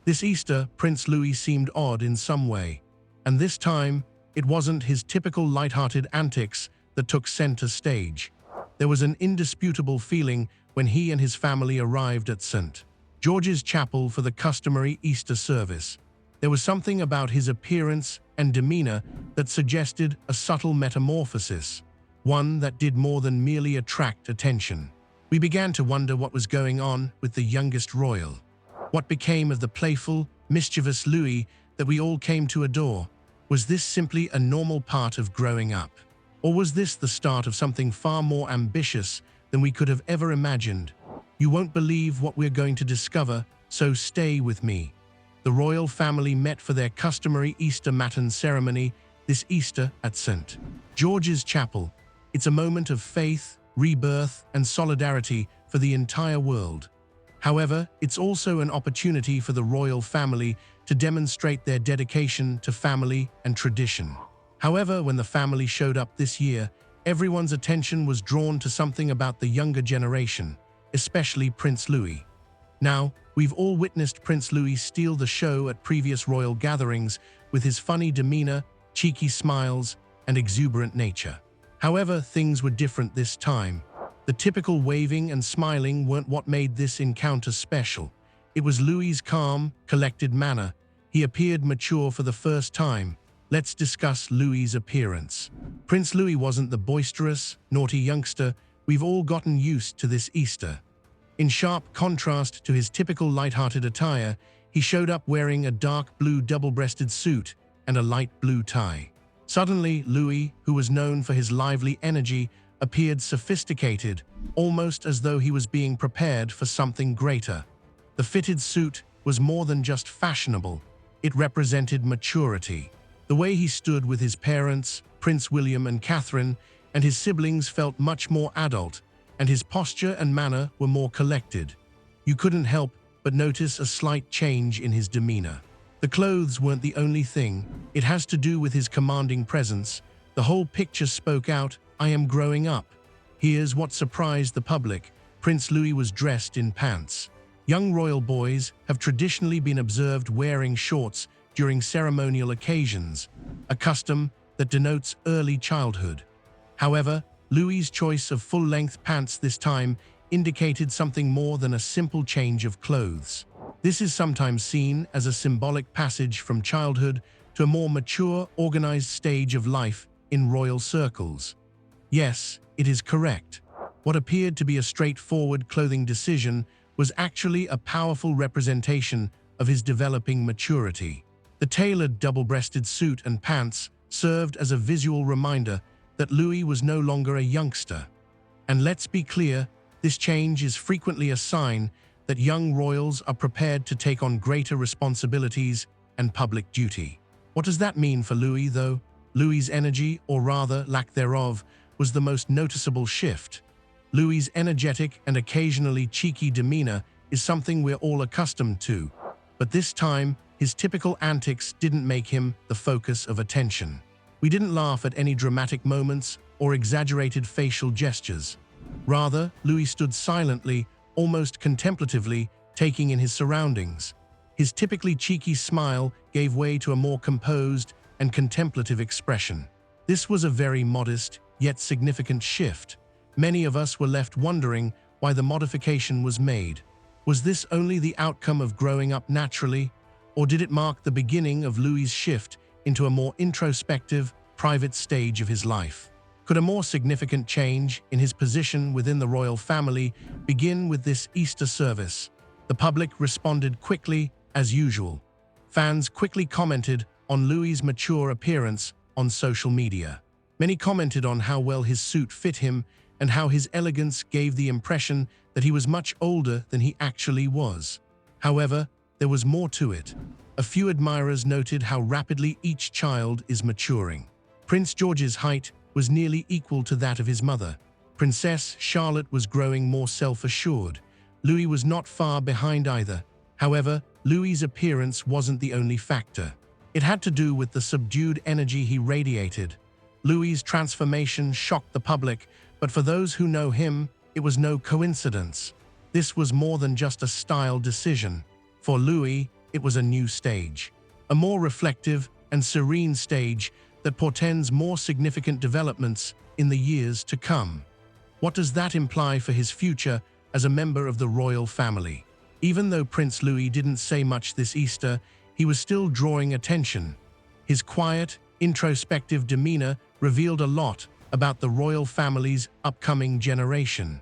This Easter, Prince Louis seemed odd in some way, and this time, it wasn't his typical light-hearted antics that took center stage. There was an indisputable feeling when he and his family arrived at St. George's Chapel for the customary Easter service. There was something about his appearance and demeanor that suggested a subtle metamorphosis, one that did more than merely attract attention. We began to wonder what was going on with the youngest royal. What became of the playful, mischievous Louis that we all came to adore? Was this simply a normal part of growing up? Or was this the start of something far more ambitious than we could have ever imagined? You won't believe what we're going to discover, so stay with me. The royal family met for their customary Easter matin ceremony this Easter at St. George's Chapel. It's a moment of faith, rebirth, and solidarity for the entire world. However, it's also an opportunity for the royal family to demonstrate their dedication to family and tradition. However, when the family showed up this year, everyone's attention was drawn to something about the younger generation, especially Prince Louis. Now, we've all witnessed Prince Louis steal the show at previous royal gatherings with his funny demeanor, cheeky smiles, and exuberant nature. However, things were different this time. The typical waving and smiling weren't what made this encounter special. It was Louis's calm, collected manner. He appeared mature for the first time. Let's discuss Louis's appearance. Prince Louis wasn't the boisterous, naughty youngster we've all gotten used to this Easter. In sharp contrast to his typical light-hearted attire, he showed up wearing a dark blue double-breasted suit and a light blue tie. Suddenly, Louis, who was known for his lively energy, appeared sophisticated, almost as though he was being prepared for something greater. The fitted suit was more than just fashionable. It represented maturity. The way he stood with his parents, Prince William and Catherine, and his siblings felt much more adult, and his posture and manner were more collected. You couldn't help but notice a slight change in his demeanor. The clothes weren't the only thing. It has to do with his commanding presence. The whole picture spoke out, "I am growing up." Here's what surprised the public. Prince Louis was dressed in pants. Young royal boys have traditionally been observed wearing shorts during ceremonial occasions, a custom that denotes early childhood. However, Louis's choice of full-length pants this time indicated something more than a simple change of clothes. This is sometimes seen as a symbolic passage from childhood to a more mature, organized stage of life in royal circles. Yes, it is correct. What appeared to be a straightforward clothing decision was actually a powerful representation of his developing maturity. The tailored double-breasted suit and pants served as a visual reminder that Louis was no longer a youngster. And let's be clear, this change is frequently a sign that young royals are prepared to take on greater responsibilities and public duty. What does that mean for Louis, though? Louis's energy, or rather lack thereof, was the most noticeable shift. Louis's energetic and occasionally cheeky demeanor is something we're all accustomed to, but this time, his typical antics didn't make him the focus of attention. We didn't laugh at any dramatic moments or exaggerated facial gestures. Rather, Louis stood silently, almost contemplatively, taking in his surroundings. His typically cheeky smile gave way to a more composed and contemplative expression. This was a very modest, yet significant shift. Many of us were left wondering why the modification was made. Was this only the outcome of growing up naturally, or did it mark the beginning of Louis's shift into a more introspective, private stage of his life? Could a more significant change in his position within the royal family begin with this Easter service? The public responded quickly, as usual. Fans quickly commented on Louis's mature appearance on social media. Many commented on how well his suit fit him and how his elegance gave the impression that he was much older than he actually was. However, there was more to it. A few admirers noted how rapidly each child is maturing. Prince George's height was nearly equal to that of his mother. Princess Charlotte was growing more self-assured. Louis was not far behind either. However, Louis's appearance wasn't the only factor. It had to do with the subdued energy he radiated. Louis's transformation shocked the public, but for those who know him, it was no coincidence. This was more than just a style decision. For Louis, it was a new stage, a more reflective and serene stage that portends more significant developments in the years to come. What does that imply for his future as a member of the royal family? Even though Prince Louis didn't say much this Easter, he was still drawing attention. His quiet, introspective demeanor revealed a lot about the royal family's upcoming generation.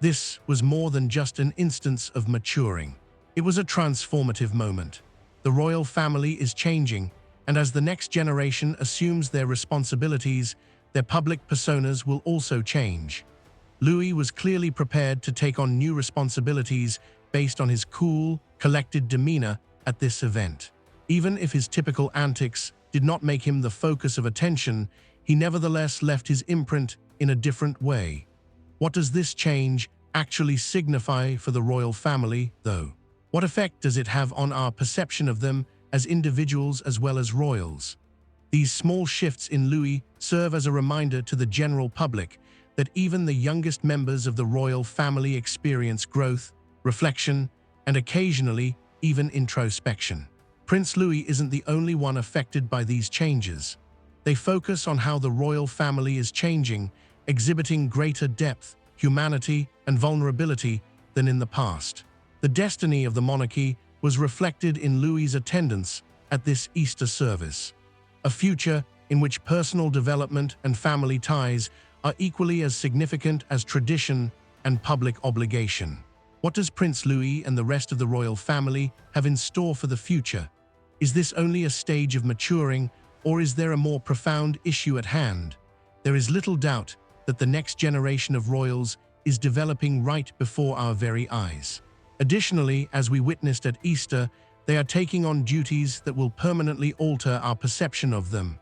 This was more than just an instance of maturing. It was a transformative moment. The royal family is changing, and as the next generation assumes their responsibilities, their public personas will also change. Louis was clearly prepared to take on new responsibilities based on his cool, collected demeanor at this event. Even if his typical antics did not make him the focus of attention, he nevertheless left his imprint in a different way. What does this change actually signify for the royal family, though? What effect does it have on our perception of them as individuals as well as royals? These small shifts in Louis serve as a reminder to the general public that even the youngest members of the royal family experience growth, reflection, and occasionally even introspection. Prince Louis isn't the only one affected by these changes. They focus on how the royal family is changing, exhibiting greater depth, humanity, and vulnerability than in the past. The destiny of the monarchy was reflected in Louis's attendance at this Easter service. A future in which personal development and family ties are equally as significant as tradition and public obligation. What does Prince Louis and the rest of the royal family have in store for the future? Is this only a stage of maturing, or is there a more profound issue at hand? There is little doubt that the next generation of royals is developing right before our very eyes. Additionally, as we witnessed at Easter, they are taking on duties that will permanently alter our perception of them.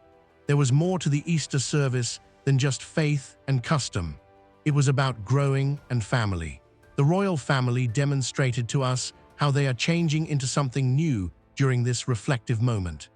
There was more to the Easter service than just faith and custom. It was about growing and family. The royal family demonstrated to us how they are changing into something new during this reflective moment.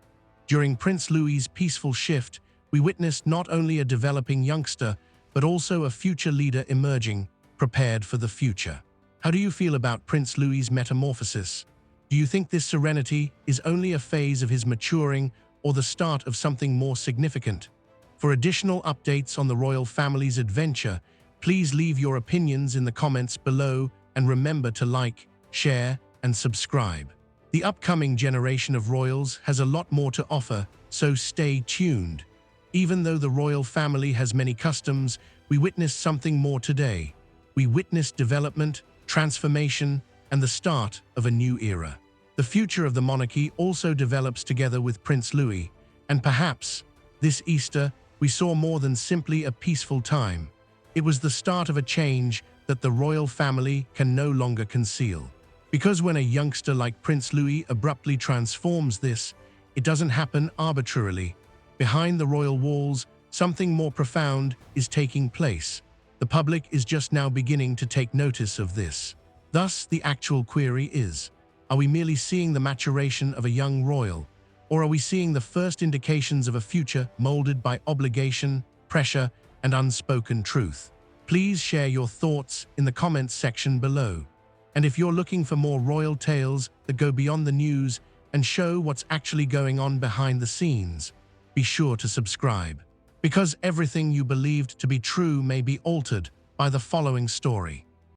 During Prince Louis's peaceful shift, we witnessed not only a developing youngster, but also a future leader emerging, prepared for the future. How do you feel about Prince Louis's metamorphosis? Do you think this serenity is only a phase of his maturing or the start of something more significant? For additional updates on the royal family's adventure, please leave your opinions in the comments below and remember to like, share, and subscribe. The upcoming generation of royals has a lot more to offer, so stay tuned. Even though the royal family has many customs, we witnessed something more today. We witnessed development, transformation, and the start of a new era. The future of the monarchy also develops together with Prince Louis, and perhaps, this Easter, we saw more than simply a peaceful time. It was the start of a change that the royal family can no longer conceal. Because when a youngster like Prince Louis abruptly transforms this, it doesn't happen arbitrarily. Behind the royal walls, something more profound is taking place. The public is just now beginning to take notice of this. Thus, the actual query is, are we merely seeing the maturation of a young royal, or are we seeing the first indications of a future molded by obligation, pressure, and unspoken truth? Please share your thoughts in the comments section below. And if you're looking for more royal tales that go beyond the news and show what's actually going on behind the scenes, be sure to subscribe. Because everything you believed to be true may be altered by the following story.